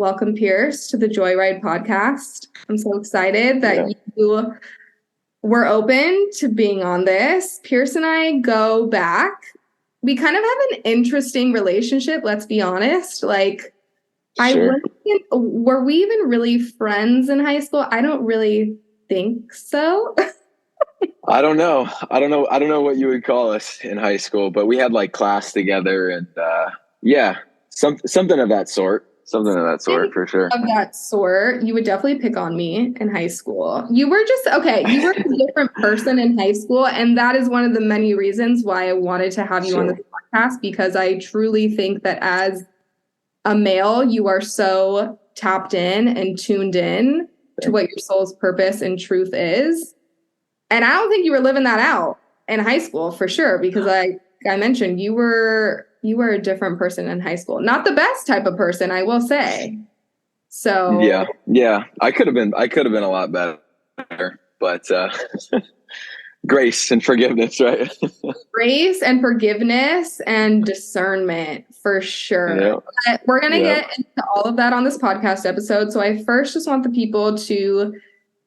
Welcome, Pierce, to the Joyride podcast. I'm so excited that you were open to being on this. Pierce and I go back. We kind of have an interesting relationship, let's be honest. Sure. Were we even really friends in high school? I don't really think so. I don't know. I don't know what you would call us in high school, but we had like class together and something of that sort. Something of that sort for sure. Of that sort, you would definitely pick on me in high school. You were a different person in high school, and that is one of the many reasons why I wanted to have you on this podcast, because I truly think that as a male, you are so tapped in and tuned in to what your soul's purpose and truth is. And I don't think you were living that out in high school for sure, because I mentioned you were a different person in high school. Not the best type of person, I will say. So yeah. I could have been a lot better, but grace and forgiveness, right? Grace and forgiveness and discernment for sure. Yep. But we're going to get into all of that on this podcast episode. So I first just want the people to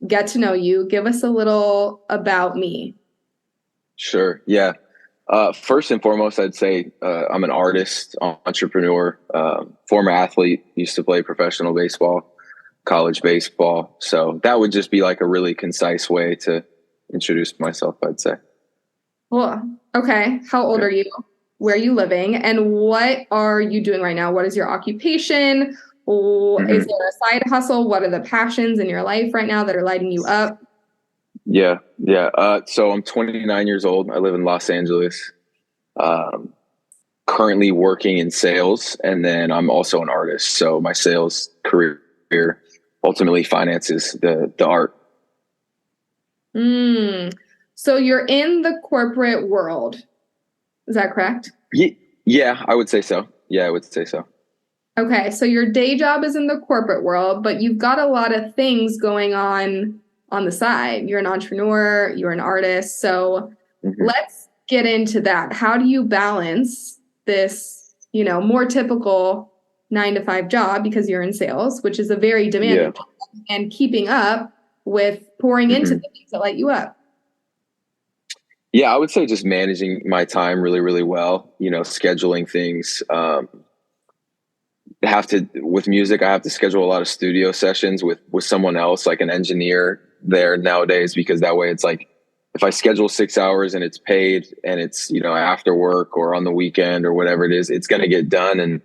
get to know you. Give us a little about me. Sure. Yeah. First and foremost, I'd say I'm an artist, entrepreneur, former athlete, used to play professional baseball, college baseball. So that would just be like a really concise way to introduce myself, I'd say. Cool. Okay. How old are you? Where are you living? And what are you doing right now? What is your occupation? Is there a side hustle? What are the passions in your life right now that are lighting you up? Yeah. So I'm 29 years old. I live in Los Angeles. Currently working in sales, and then I'm also an artist. So my sales career ultimately finances the art. So you're in the corporate world. Is that correct? Yeah, I would say so. Yeah, I would say so. Okay. So your day job is in the corporate world, but you've got a lot of things going on the side. You're an entrepreneur, you're an artist. So let's get into that. How do you balance this, more typical 9-to-5 job, because you're in sales, which is a very demanding job, and keeping up with pouring into the things that light you up? Yeah, I would say just managing my time really, really well, scheduling things. With music, I have to schedule a lot of studio sessions with someone else, like an engineer there nowadays, because that way it's like, if I schedule 6 hours and it's paid and it's, after work or on the weekend or whatever it is, it's going to get done. And,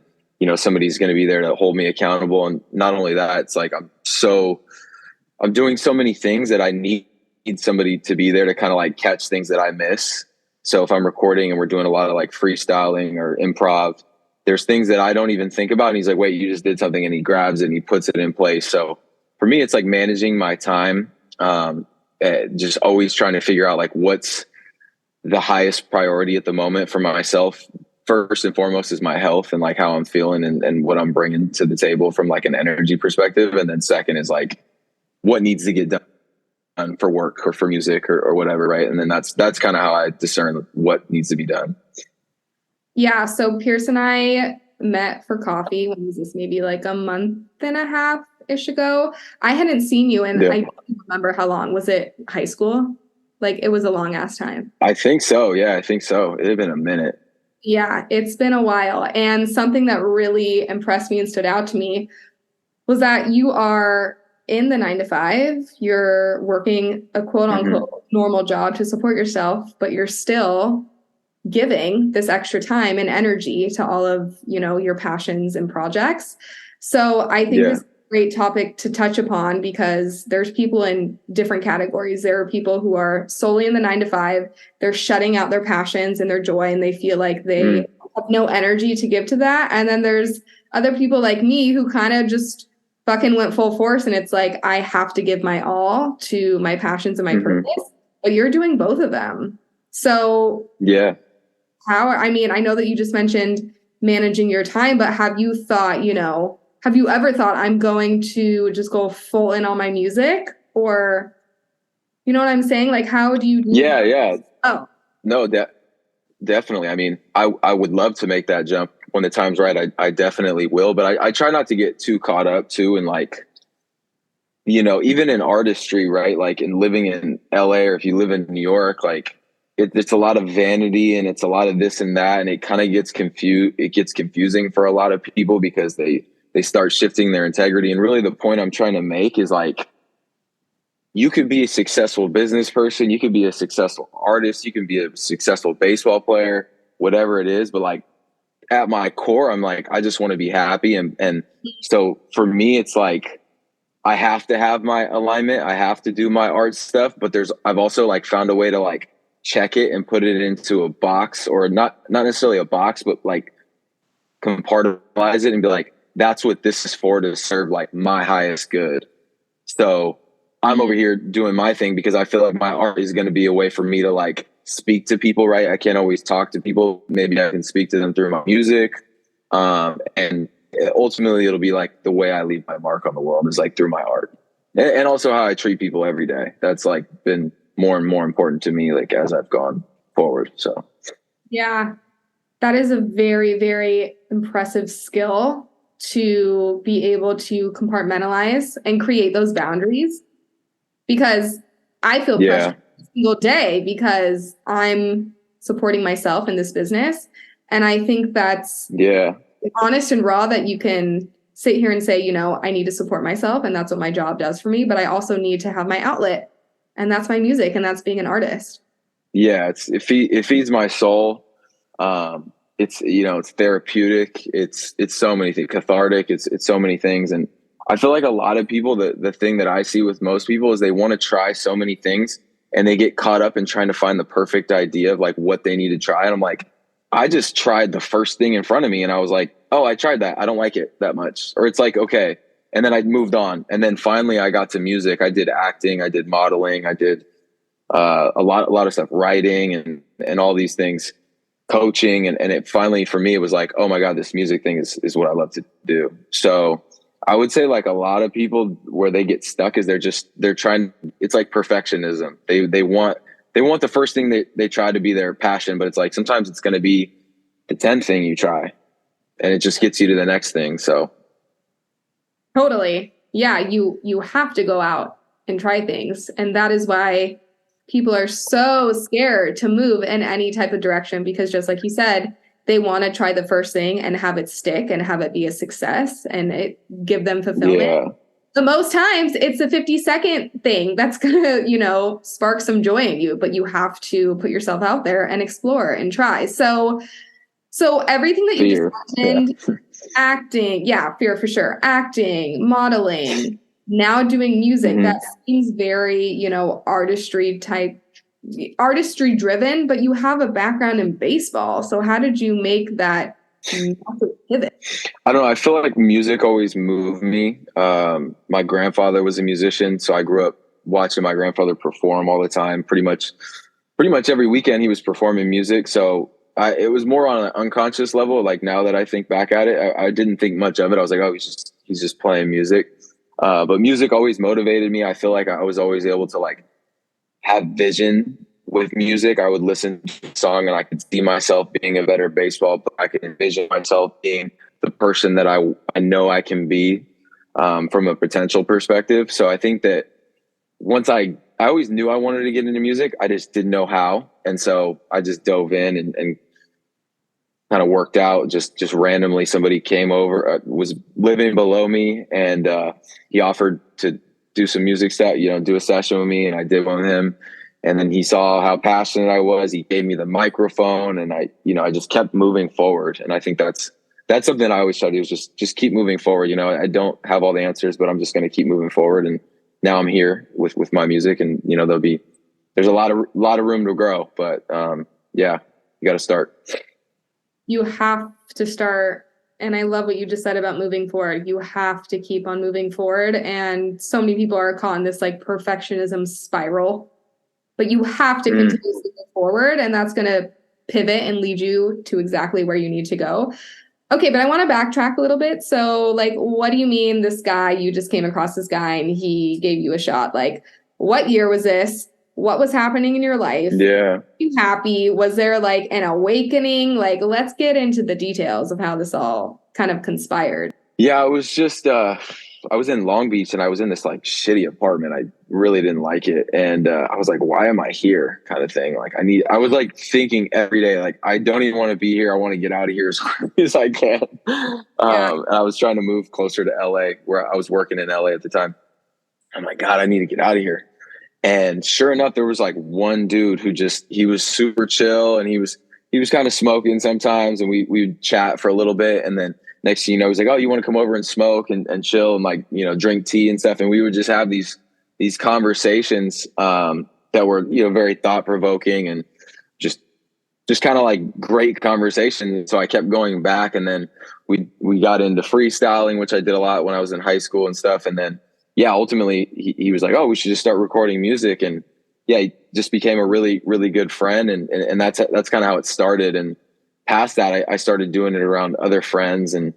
somebody's going to be there to hold me accountable. And not only that, it's like, I'm doing so many things that I need somebody to be there to kind of like catch things that I miss. So if I'm recording and we're doing a lot of like freestyling or improv, there's things that I don't even think about. And he's like, wait, you just did something, and he grabs it and he puts it in place. So for me, it's like managing my time, just always trying to figure out like what's the highest priority at the moment for myself. First and foremost is my health and like how I'm feeling and what I'm bringing to the table from like an energy perspective. And then second is like what needs to get done for work or for music or whatever. Right. And then that's kind of how I discern what needs to be done. Yeah. So Pierce and I met for coffee. When was this? Maybe like a month and a half-ish ago. I hadn't seen you, and I don't remember how long. Was it high school? Like, it was a long ass time. I think so. Yeah, I think so. It had been a minute. Yeah, it's been a while. And something that really impressed me and stood out to me was that you are in the 9-to-5. You're working a quote unquote normal job to support yourself, but you're still giving this extra time and energy to all of, your passions and projects. So I think this is a great topic to touch upon, because there's people in different categories. There are people who are solely in the 9-to-5. They're shutting out their passions and their joy, and they feel like they have no energy to give to that. And then there's other people like me who kind of just fucking went full force, and it's like, I have to give my all to my passions and my purpose. But you're doing both of them. So I know that you just mentioned managing your time, but have you ever thought, I'm going to just go full in on my music? Or, you know what I'm saying? Like, how do you do that? Oh, no, definitely. I mean, I would love to make that jump when the time's right. I definitely will, but I try not to get too caught up too in like, even in artistry, right? Like in living in LA, or if you live in New York, like it's a lot of vanity and it's a lot of this and that. And it kind of gets confused. It gets confusing for a lot of people because they start shifting their integrity. And really the point I'm trying to make is like, you could be a successful business person. You could be a successful artist. You can be a successful baseball player, whatever it is. But like at my core, I'm like, I just want to be happy. And so for me, it's like, I have to have my alignment. I have to do my art stuff, but I've also like found a way to like check it and put it into a box, or not necessarily a box, but like compartmentalize it and be like, that's what this is for, to serve like my highest good. So I'm over here doing my thing because I feel like my art is going to be a way for me to like speak to people, right? I can't always talk to people. Maybe I can speak to them through my music. And ultimately it'll be like the way I leave my mark on the world is like through my art, and also how I treat people every day. That's like been more and more important to me, like as I've gone forward. So Yeah, that is a very, very impressive skill, to be able to compartmentalize and create those boundaries, because I feel pressure every single day because I'm supporting myself in this business. And I think that's honest and raw, that you can sit here and say, I need to support myself and that's what my job does for me, but I also need to have my outlet, and that's my music, and that's being an artist. Yeah, it feeds my soul. It's therapeutic. It's so many things, cathartic. It's so many things. And I feel like a lot of people, the thing that I see with most people is they want to try so many things and they get caught up in trying to find the perfect idea of like what they need to try. And I'm like, I just tried the first thing in front of me and I was like, oh, I tried that. I don't like it that much. Or it's like, okay. And then I moved on. And then finally I got to music. I did acting. I did modeling. I did a lot of stuff, writing and all these things, coaching. And it finally, for me, it was like, oh my God, this music thing is what I love to do. So I would say like a lot of people where they get stuck is they're trying, it's like perfectionism. They want the first thing they try to be their passion, but it's like, sometimes it's going to be the 10th thing you try and it just gets you to the next thing. So. Totally. Yeah. You have to go out and try things. And that is why people are so scared to move in any type of direction, because just like you said, they want to try the first thing and have it stick and have it be a success and it give them fulfillment. Yeah. The most times it's a 50-second thing that's going to, spark some joy in you, but you have to put yourself out there and explore and try. So everything that you just mentioned, acting, fear for sure, acting, modeling, now doing music, that seems very, artistry driven, but you have a background in baseball. So how did you make that pivot? I don't know. I feel like music always moved me. My grandfather was a musician, so I grew up watching my grandfather perform all the time. Pretty much every weekend he was performing music. So it was more on an unconscious level. Like now that I think back at it, I didn't think much of it. I was like, oh, he's just playing music. But music always motivated me. I feel like I was always able to like have vision with music. I would listen to a song and I could see myself being a better baseball player. I could envision myself being the person that I know I can be from a potential perspective. So I think that once I always knew I wanted to get into music, I just didn't know how. And so I just dove in and kind of worked out. Just randomly, somebody came over, was living below me, and he offered to do some music stuff, do a session with me, and I did one with him. And then he saw how passionate I was. He gave me the microphone, and I just kept moving forward. And I think that's something I always try to do, is just keep moving forward. I don't have all the answers, but I'm just going to keep moving forward. And now I'm here with my music, and there's a lot of room to grow, but you got to start. You have to start. And I love what you just said about moving forward. You have to keep on moving forward. And so many people are caught in this like perfectionism spiral, but you have to continuously move forward, and that's going to pivot and lead you to exactly where you need to go. Okay, but I want to backtrack a little bit. So like, what do you mean you just came across this guy and he gave you a shot? Like, what year was this? What was happening in your life? Yeah. you happy? Was there like an awakening? Like, let's get into the details of how this all kind of conspired. Yeah, it was just I was in Long Beach and I was in this like shitty apartment. I really didn't like it. And I was like, why am I here? Kind of thing. Like I was like thinking every day, like, I don't even want to be here. I want to get out of here as quickly as I can. And I was trying to move closer to LA, where I was working in LA at the time. I'm like, God, I need to get out of here. And sure enough, there was like one dude who he was super chill, and he was kind of smoking sometimes, and we would chat for a little bit. And then next thing you know, he's like, oh, you want to come over and smoke and chill and like, drink tea and stuff. And we would just have these conversations that were, very thought provoking and just kind of like great conversations. So I kept going back, and then we got into freestyling, which I did a lot when I was in high school and stuff. And then, yeah, ultimately he was like, oh, we should just start recording music. And yeah, he just became a really, really good friend. And that's kind of how it started. And past that, I started doing it around other friends, and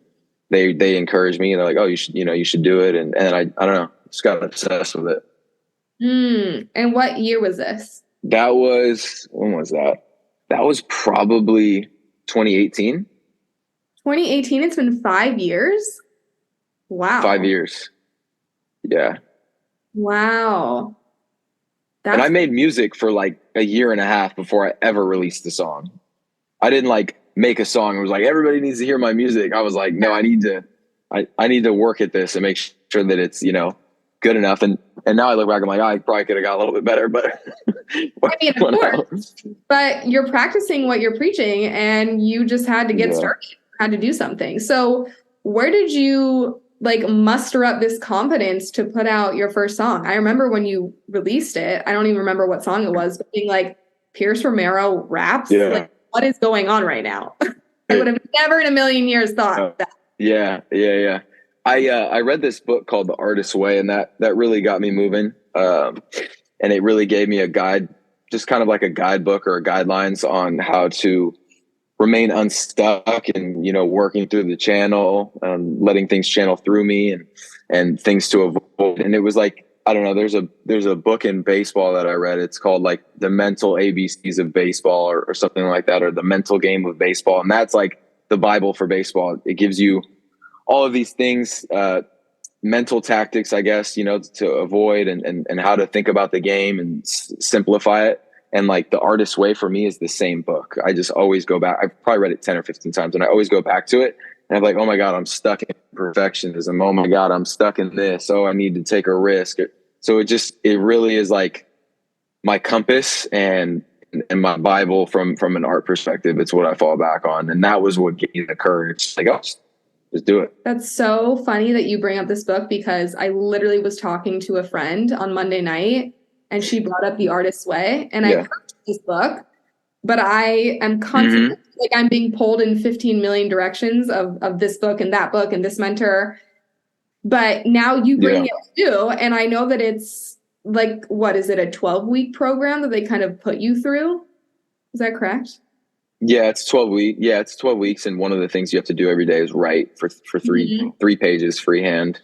they encouraged me. They're like, oh, you should do it. And I don't know, just got obsessed with it. And what year was this? When was that? That was probably 2018. 2018. It's been 5 years. Wow. 5 years. Yeah. Wow. And I made music for like a year and a half before I ever released the song. I didn't like make a song. It was like, everybody needs to hear my music. I was like, no, I need to work at this and make sure that it's, good enough. And now I look back, I'm like, oh, I probably could have got a little bit better, but I mean, of course. But you're practicing what you're preaching, and you just had to get started, had to do something. So where did you like muster up this confidence to put out your first song? I remember when you released it, I don't even remember what song it was, but being like, Pierce Romero raps? Yeah. Like, what is going on right now? I would have never in a million years thought that. Yeah. I read this book called The Artist's Way, and that really got me moving. And it really gave me a guide, just kind of like a guidebook or guidelines on how to remain unstuck and, working through the channel, letting things channel through me and things to avoid. And it was like, I don't know, there's a book in baseball that I read. It's called like The Mental ABCs of Baseball or something like that, or The Mental Game of Baseball. And that's like the Bible for baseball. It gives you all of these things, mental tactics, I guess, to avoid and how to think about the game and simplify it. And like The Artist's Way for me is the same book. I just always go back. I've probably read it 10 or 15 times, and I always go back to it. And I'm like, oh my God, I'm stuck in perfectionism. Oh my God, I'm stuck in this. Oh, I need to take a risk. So it really is like my compass and my Bible from an art perspective. It's what I fall back on. And that was what gave me the courage. Like, oh, just do it. That's so funny that you bring up this book, because I literally was talking to a friend on Monday night, and she brought up The Artist's Way, and I purchased this book, but I am constantly like, I'm being pulled in 15 million directions of this book and that book and this mentor. But now you bring it too, and I know that it's like, what is it, a 12-week program that they kind of put you through? Is that correct? Yeah, it's 12 weeks. Yeah, it's 12 weeks. And one of the things you have to do every day is write for three pages freehand.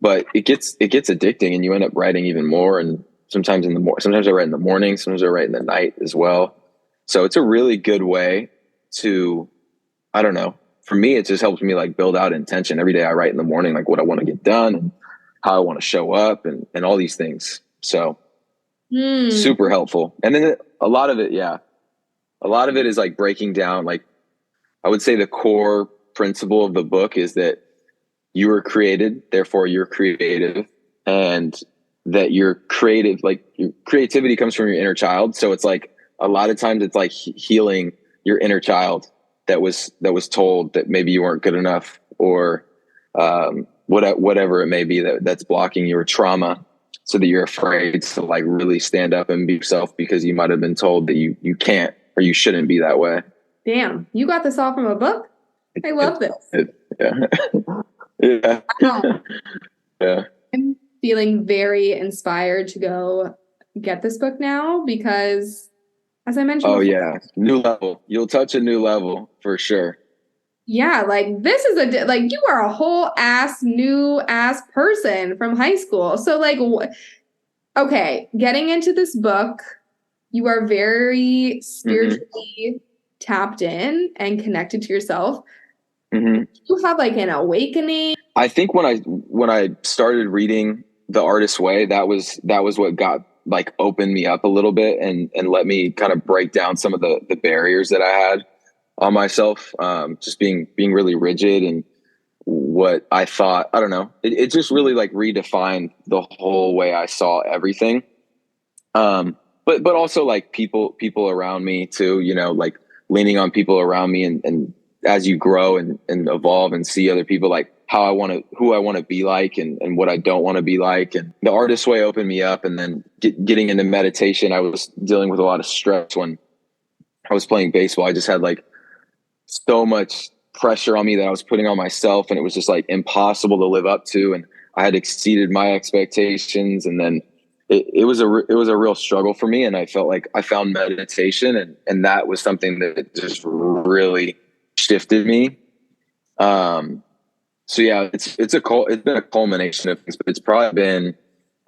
But it gets addicting, and you end up writing even more. And sometimes sometimes I write in the morning, sometimes I write in the night as well. So it's a really good way to, I don't know, for me, it just helps me like build out intention. Every day I write in the morning, like what I want to get done and how I want to show up and all these things. So super helpful. And then a lot of it is like breaking down, like I would say the core principle of the book is that you were created, therefore you're creative, and that you're creative, like your creativity comes from your inner child. So it's like a lot of times it's like healing your inner child that was told that maybe you weren't good enough, or whatever it may be that's blocking your trauma, so that you're afraid to like really stand up and be yourself because you might have been told that you can't or you shouldn't be that way. Damn, you got this all from a book? I love this. Yeah. Yeah. I'm feeling very inspired to go get this book now, because as I mentioned before, new level. You'll touch a new level for sure. Yeah, like this is like you are a whole new ass person from high school. So like, okay, getting into this book, You are very Mm-hmm. spiritually tapped in and connected to yourself. Mm-hmm. You have like an awakening. I think when I started reading The Artist's Way, that was what got like opened me up a little bit and let me kind of break down some of the barriers that I had on myself. Just being really rigid and what I thought, I don't know. It just really like redefined the whole way I saw everything. But also like people around me too, you know, like leaning on people around me and as you grow and evolve and see other people, like who I want to be like and what I don't want to be like. And The Artist's Way opened me up. And then getting into meditation, I was dealing with a lot of stress when I was playing baseball. I just had like so much pressure on me that I was putting on myself, and it was just like impossible to live up to. And I had exceeded my expectations. And then it was a real struggle for me. And I felt like I found meditation, and that was something that just really shifted me. So yeah, it's been a culmination of things, but it's probably been,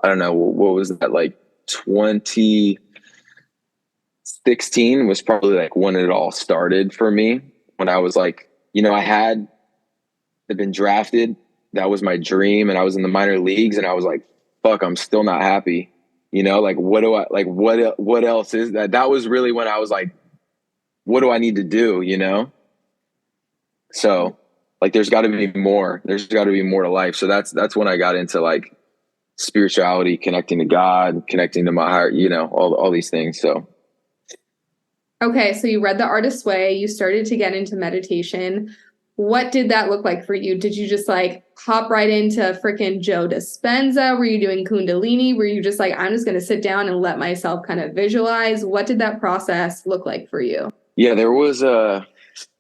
I don't know, what was that, like 2016 was probably like when it all started for me, when I was like, you know, had been drafted. That was my dream. And I was in the minor leagues and I was like, fuck, I'm still not happy. You know, like, what else is that? That was really when I was like, what do I need to do? You know? So like, there's gotta be more to life. So that's when I got into like spirituality, connecting to God, connecting to my heart, you know, all these things. So. Okay, so you read The Artist's Way, you started to get into meditation. What did that look like for you? Did you just like hop right into freaking Joe Dispenza? Were you doing Kundalini? Were you just like, I'm just going to sit down and let myself kind of visualize? What did that process look like for you? Yeah, there was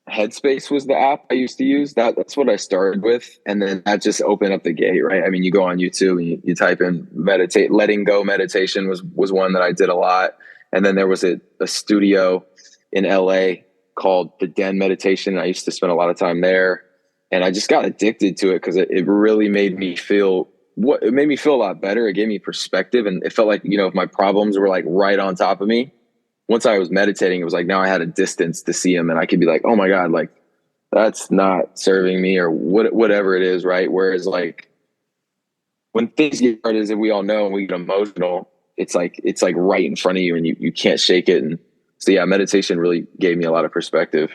Headspace was the app I used to use. That's what I started with. And then that just opened up the gate, right? I mean, you go on YouTube and you type in meditate, letting go meditation was one that I did a lot. And then there was a studio in LA called the Den Meditation. I used to spend a lot of time there, and I just got addicted to it because it really made me feel a lot better. It gave me perspective, and it felt like, you know, if my problems were like right on top of me, once I was meditating, it was like now I had a distance to see them, and I could be like, oh my God, like that's not serving me, or whatever it is, right? Whereas like when things get hard, as we all know, and we get emotional, it's like right in front of you and you can't shake it. And so yeah, meditation really gave me a lot of perspective.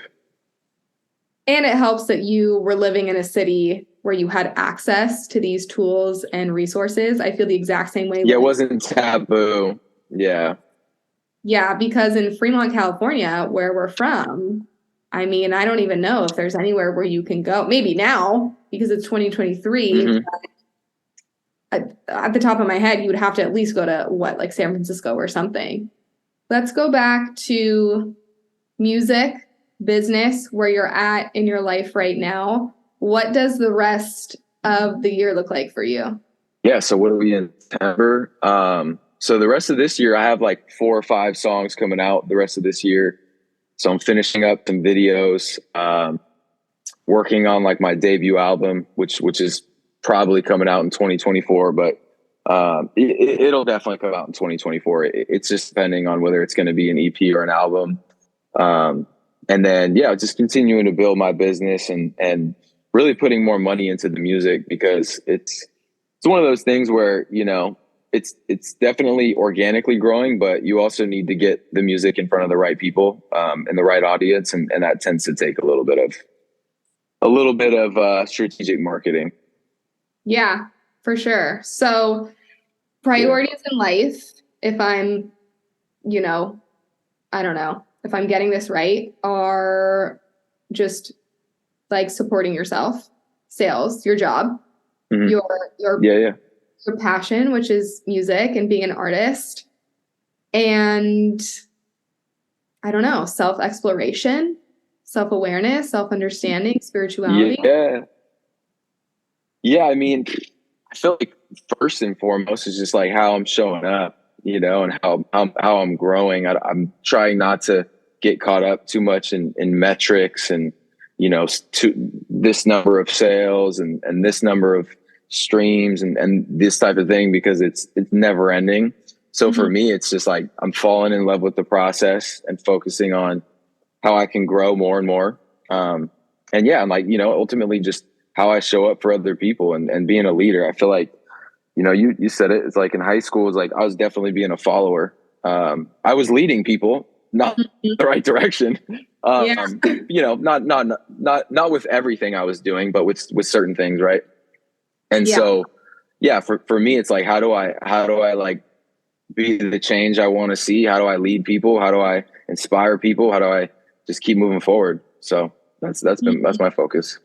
And it helps that you were living in a city where you had access to these tools and resources. I feel the exact same way. Yeah, it wasn't taboo. Yeah. Yeah, because in Fremont, California, where we're from, I mean, I don't even know if there's anywhere where you can go. Maybe now, because it's 2023. Mm-hmm. At the top of my head, you would have to at least go to like San Francisco or something. Let's go back to music, business, where you're at in your life right now. What does the rest of the year look like for you? Yeah. So what are we in September? So the rest of this year, I have like 4 or 5 songs coming out the rest of this year. So I'm finishing up some videos, working on like my debut album, which is probably coming out in 2024, but it'll definitely come out in 2024. It's just depending on whether it's going to be an EP or an album. And then, yeah, just continuing to build my business and really putting more money into the music, because it's one of those things where, you know, it's definitely organically growing, but you also need to get the music in front of the right people, and the right audience. And that tends to take a little bit of strategic marketing. Yeah, for sure. So priorities in life, if I'm, you know, I don't know if I'm getting this right, are just like supporting yourself, sales, your job, Mm-hmm. your your passion, which is music and being an artist, and I don't know, self-exploration, self-awareness, self-understanding, spirituality. Yeah. I mean, I feel like first and foremost is just like how I'm showing up, you know, and how I'm growing. I'm trying not to get caught up too much in metrics and, you know, to this number of sales and this number of streams and this type of thing, because it's never ending. So for me, it's just like I'm falling in love with the process and focusing on how I can grow more and more. And yeah, I'm like, ultimately just how I show up for other people and being a leader. I feel like, you said it. It's like in high school, it's like I was definitely being a follower. I was leading people, not the right direction. Not with everything I was doing, but with certain things, right? And so, yeah, for me, it's like how do I like be the change I want to see? How do I lead people? How do I inspire people? How do I just keep moving forward? So that's my focus.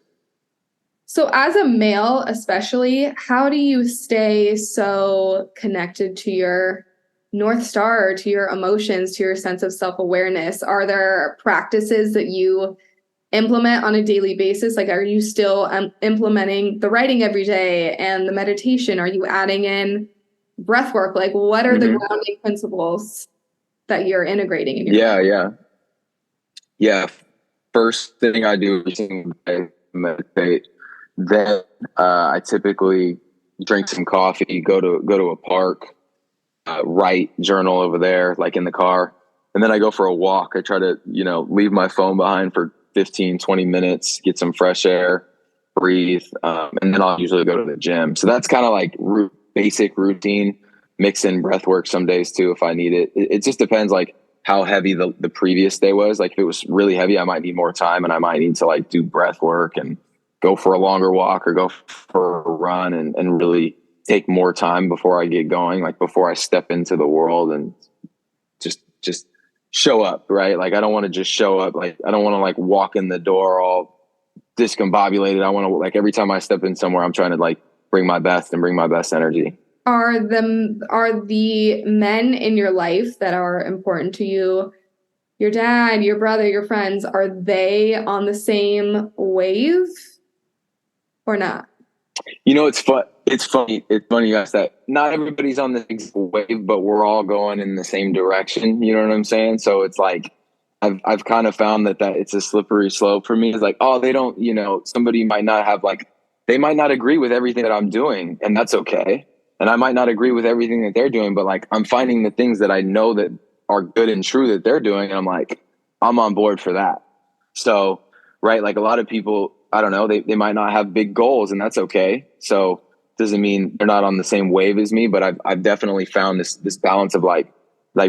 So as a male, especially, how do you stay so connected to your North Star, to your emotions, to your sense of self-awareness? Are there practices that you implement on a daily basis? Like, are you still implementing the writing every day and the meditation? Are you adding in breath work? Like, what are the grounding principles that you're integrating in your life? Yeah. First thing I do every single day, meditate. Then I typically drink some coffee, go to a park, write, journal over there, like in the car. And then I go for a walk. I try to, leave my phone behind for 15, 20 minutes, get some fresh air, breathe. And then I'll usually go to the gym. So that's kind of like basic routine, mix in breath work some days too, if I need it. It just depends like how heavy the previous day was. Like if it was really heavy, I might need more time and I might need to like do breath work and go for a longer walk or go for a run and really take more time before I get going, like before I step into the world and just show up, right? Like I don't want to just show up. Like I don't want to like walk in the door all discombobulated. I want to like every time I step in somewhere, I'm trying to like bring my best and bring my best energy. Are the men in your life that are important to you, your dad, your brother, your friends, are they on the same wave or not? It's fun. It's funny. It's funny you ask that. Not everybody's on the same wave, but we're all going in the same direction. You know what I'm saying? So it's like I've kind of found that it's a slippery slope for me. It's like, oh, they don't. Somebody might not have they might not agree with everything that I'm doing, and that's okay. And I might not agree with everything that they're doing, but like I'm finding the things that I know that are good and true that they're doing, and I'm like, I'm on board for that. So, right, like a lot of people, I don't know, they might not have big goals, and that's okay. So doesn't mean they're not on the same wave as me, but I've definitely found this balance of like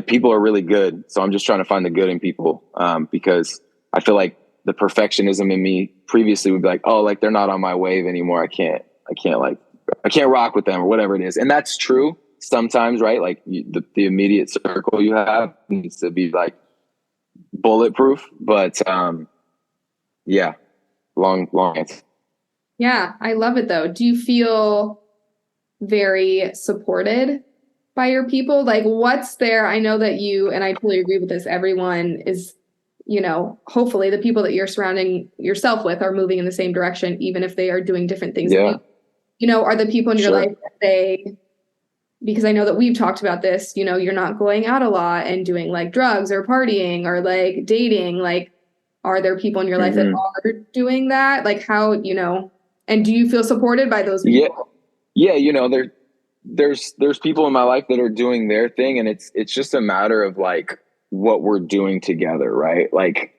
people are really good. So I'm just trying to find the good in people, because I feel like the perfectionism in me previously would be like, oh, like they're not on my wave anymore. I can't rock with them or whatever it is. And that's true sometimes, right? Like the immediate circle you have needs to be like bulletproof, but yeah, long answer. Yeah, I love it though. Do you feel very supported by your people? Like what's there? I know that you, and I totally agree with this, everyone is, hopefully the people that you're surrounding yourself with are moving in the same direction, even if they are doing different things. Yeah. Are the people in your life that because I know that we've talked about this, you're not going out a lot and doing like drugs or partying or like dating, like, are there people in your life that are doing that? Like how, and do you feel supported by those people? Yeah. There's people in my life that are doing their thing, and it's just a matter of like what we're doing together, right? Like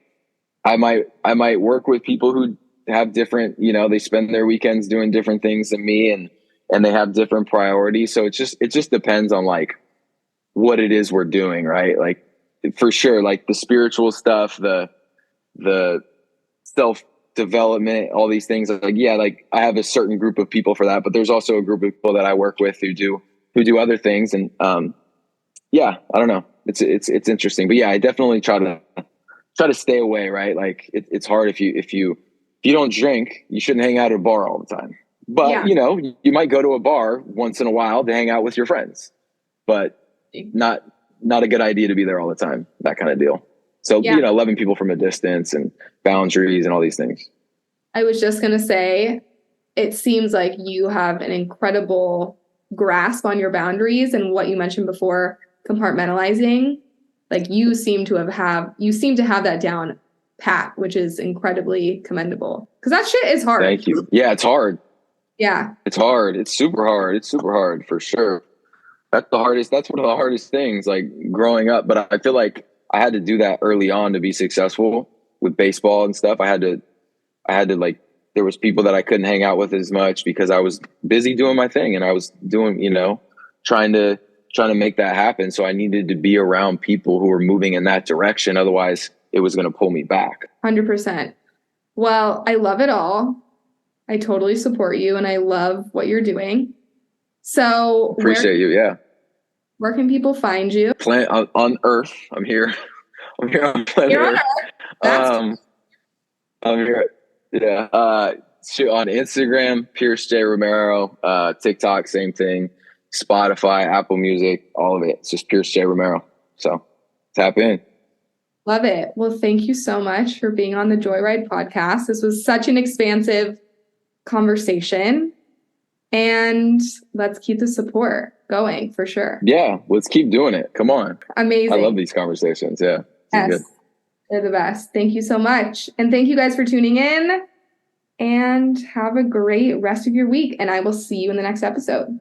I might work with people who have different, they spend their weekends doing different things than me, and they have different priorities. So it just depends on like what it is we're doing, right? Like for sure, like the spiritual stuff, the self development, all these things. Like, yeah, like I have a certain group of people for that, but there's also a group of people that I work with who do other things. And yeah, I don't know. It's interesting, but yeah, I definitely try to stay away, right? Like it's hard if you don't drink, you shouldn't hang out at a bar all the time. But you might go to a bar once in a while to hang out with your friends, but not a good idea to be there all the time, that kind of deal. So, loving people from a distance and boundaries and all these things. I was just going to say, it seems like you have an incredible grasp on your boundaries and what you mentioned before, compartmentalizing. Like you seem to have that down pat, which is incredibly commendable. Because that shit is hard. Thank you. Yeah, it's hard. Yeah. It's hard. It's super hard. It's super hard for sure. That's one of the hardest things, like growing up. But I feel like I had to do that early on to be successful with baseball and stuff. I had to like, there was people that I couldn't hang out with as much because I was busy doing my thing, and I was doing, trying to make that happen. So I needed to be around people who were moving in that direction. Otherwise it was going to pull me back. 100%. Well, I love it all. I totally support you, and I love what you're doing. So Appreciate you. Yeah. Where can people find you? Planet on Earth. I'm here. I'm here on planet Earth. I'm here. Yeah. On Instagram, Pierce J. Romero. TikTok, same thing. Spotify, Apple Music, all of it. It's just Pierce J. Romero. So tap in. Love it. Well, thank you so much for being on the Joyride podcast. This was such an expansive conversation, and let's keep the support going for sure. Yeah, let's keep doing it. Come on. Amazing. I love these conversations. Yeah. Yes, good. They're the best. Thank you so much. And thank you guys for tuning in, and have a great rest of your week. And I will see you in the next episode.